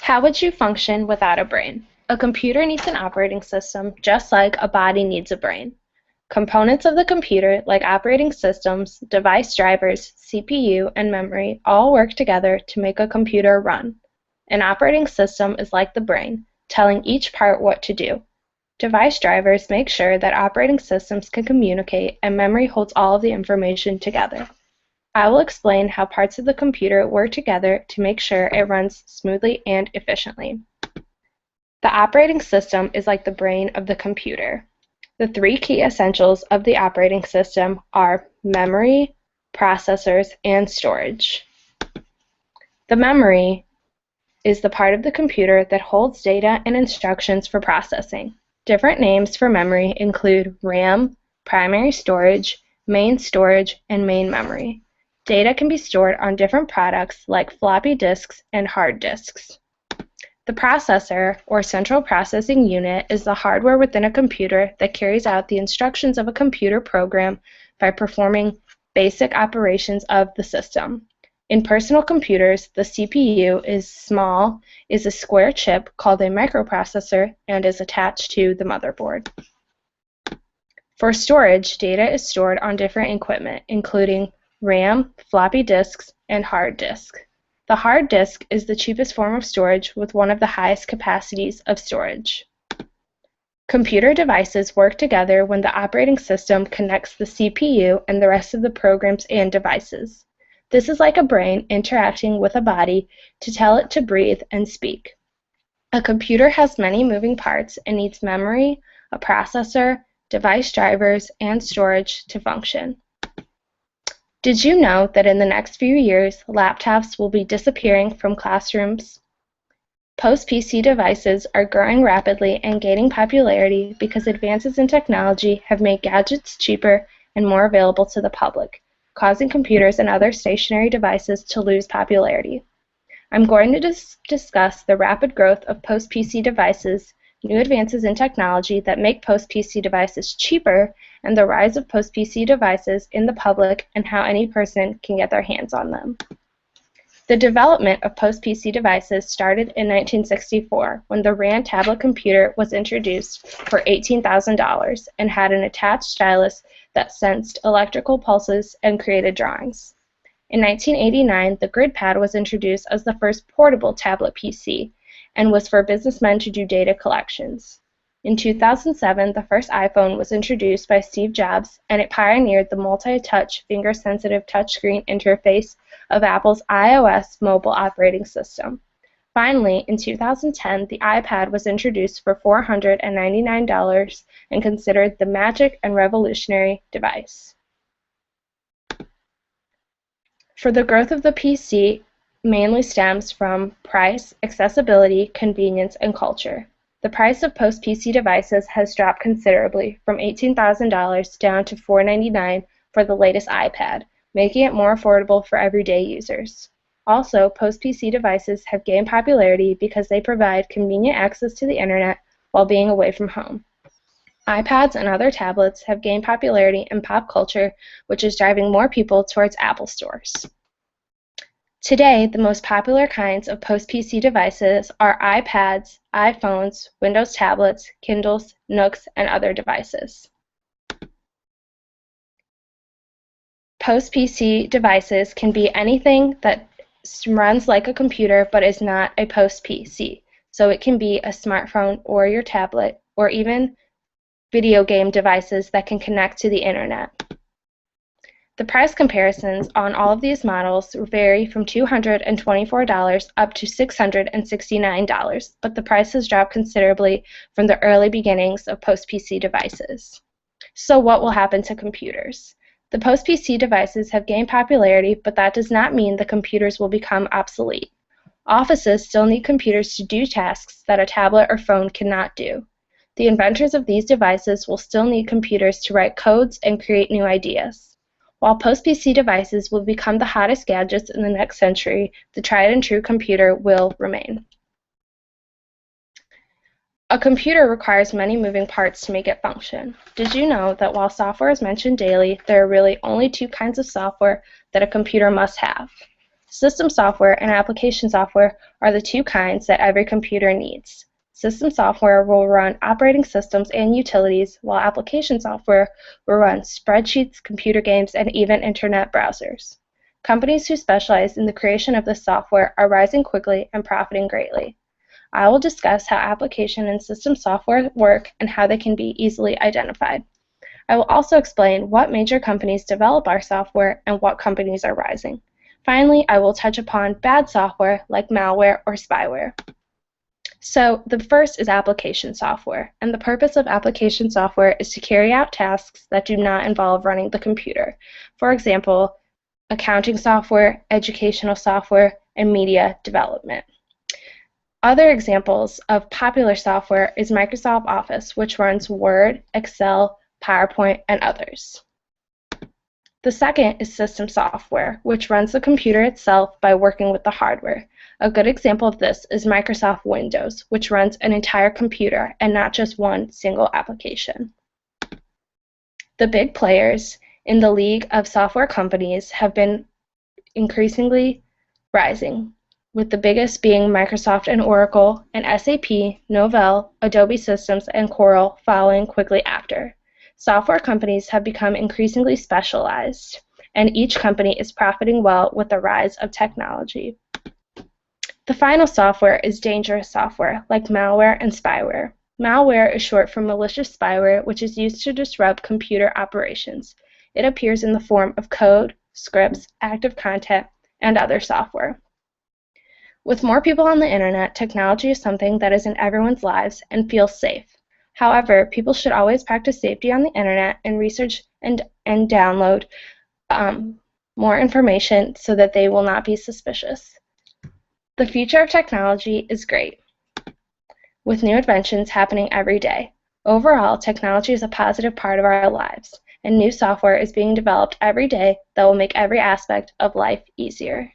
How would you function without a brain? A computer needs an operating system just like a body needs a brain. Components of the computer, like operating systems, device drivers, CPU, and memory, all work together to make a computer run. An operating system is like the brain, telling each part what to do. Device drivers make sure that operating systems can communicate, and memory holds all of the information together. I will explain how parts of the computer work together to make sure it runs smoothly and efficiently. The operating system is like the brain of the computer. The three key essentials of the operating system are memory, processors, and storage. The memory is the part of the computer that holds data and instructions for processing. Different names for memory include RAM, primary storage, main storage, and main memory. Data can be stored on different products like floppy disks and hard disks. The processor, or central processing unit, is the hardware within a computer that carries out the instructions of a computer program by performing basic operations of the system. In personal computers, the CPU is a square chip called a microprocessor and is attached to the motherboard. For storage, data is stored on different equipment, including RAM, floppy disks, and hard disk. The hard disk is the cheapest form of storage with one of the highest capacities of storage. Computer devices work together when the operating system connects the CPU and the rest of the programs and devices. This is like a brain interacting with a body to tell it to breathe and speak. A computer has many moving parts and needs memory, a processor, device drivers, and storage to function. Did you know that in the next few years, laptops will be disappearing from classrooms? Post-PC devices are growing rapidly and gaining popularity because advances in technology have made gadgets cheaper and more available to the public, causing computers and other stationary devices to lose popularity. I'm going to discuss the rapid growth of post-PC devices, new advances in technology that make post-PC devices cheaper, and the rise of post-PC devices in the public and how any person can get their hands on them. The development of post-PC devices started in 1964 when the RAND tablet computer was introduced for $18,000 and had an attached stylus that sensed electrical pulses and created drawings. In 1989, the GridPad was introduced as the first portable tablet PC and was for businessmen to do data collections. In 2007, the first iPhone was introduced by Steve Jobs, and it pioneered the multi-touch, finger-sensitive touchscreen interface of Apple's iOS mobile operating system. Finally, in 2010, the iPad was introduced for $499 and considered the magic and revolutionary device. For the growth of the PC mainly stems from price, accessibility, convenience, and culture. The price of post-PC devices has dropped considerably, from $18,000 down to $499 for the latest iPad, making it more affordable for everyday users. Also, post-PC devices have gained popularity because they provide convenient access to the internet while being away from home. iPads and other tablets have gained popularity in pop culture, which is driving more people towards Apple stores. Today, the most popular kinds of post-PC devices are iPads, iPhones, Windows tablets, Kindles, Nooks, and other devices. Post-PC devices can be anything that runs like a computer but is not a post-PC. So it can be a smartphone or your tablet, or even video game devices that can connect to the internet. The price comparisons on all of these models vary from $224 up to $669, but the price has dropped considerably from the early beginnings of post-PC devices. So what will happen to computers? The post-PC devices have gained popularity, but that does not mean the computers will become obsolete. Offices still need computers to do tasks that a tablet or phone cannot do. The inventors of these devices will still need computers to write codes and create new ideas. While post-PC devices will become the hottest gadgets in the next century, the tried-and-true computer will remain. A computer requires many moving parts to make it function. Did you know that while software is mentioned daily, there are really only two kinds of software that a computer must have? System software and application software are the two kinds that every computer needs. System software will run operating systems and utilities, while application software will run spreadsheets, computer games, and even internet browsers. Companies who specialize in the creation of this software are rising quickly and profiting greatly. I will discuss how application and system software work and how they can be easily identified. I will also explain what major companies develop our software and what companies are rising. Finally, I will touch upon bad software like malware or spyware. So the first is application software, and the purpose of application software is to carry out tasks that do not involve running the computer. For example, accounting software, educational software, and media development. Other examples of popular software is Microsoft Office, which runs Word, Excel, PowerPoint, and others. The second is system software, which runs the computer itself by working with the hardware. A good example of this is Microsoft Windows, which runs an entire computer and not just one single application. The big players in the league of software companies have been increasingly rising, with the biggest being Microsoft and Oracle, and SAP, Novell, Adobe Systems, and Coral following quickly after. Software companies have become increasingly specialized, and each company is profiting well with the rise of technology. The final software is dangerous software, like malware and spyware. Malware is short for malicious spyware, which is used to disrupt computer operations. It appears in the form of code, scripts, active content, and other software. With more people on the internet, technology is something that is in everyone's lives and feels safe. However, people should always practice safety on the internet and research and download more information so that they will not be suspicious. The future of technology is great, with new inventions happening every day. Overall, technology is a positive part of our lives, and new software is being developed every day that will make every aspect of life easier.